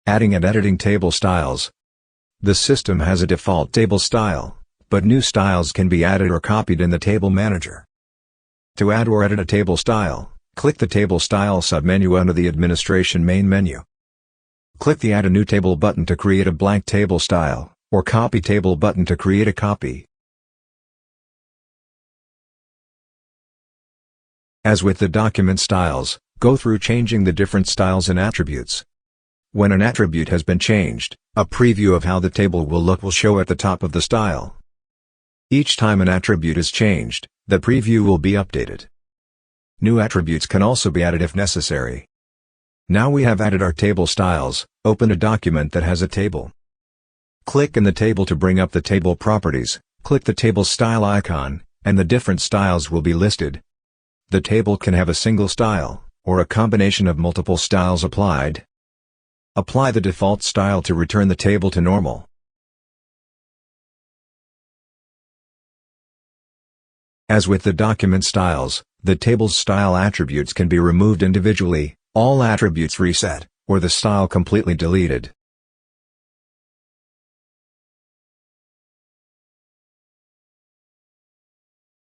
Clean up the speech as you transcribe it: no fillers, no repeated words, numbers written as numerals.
Adding and editing table styles. The system has a default table style, but new styles can be added or copied in the Table Manager. To add or edit a table style, click the Table Style submenu under the Administration main menu. Click the Add a New Table button to create a blank table style, or Copy Table button to create a copy. As with the document styles, go through changing the different styles and attributes. When an attribute has been changed, a preview of how the table will look will show at the top of the style. Each time an attribute is changed, the preview will be updated. New attributes can also be added if necessary. Now we have added our table styles. Open a document that has a table. Click in the table to bring up the table properties, click the table style icon, and the different styles will be listed. The table can have a single style, or a combination of multiple styles applied. Apply the default style to return the table to normal. As with the document styles, the table's style attributes can be removed individually, all attributes reset, or the style completely deleted.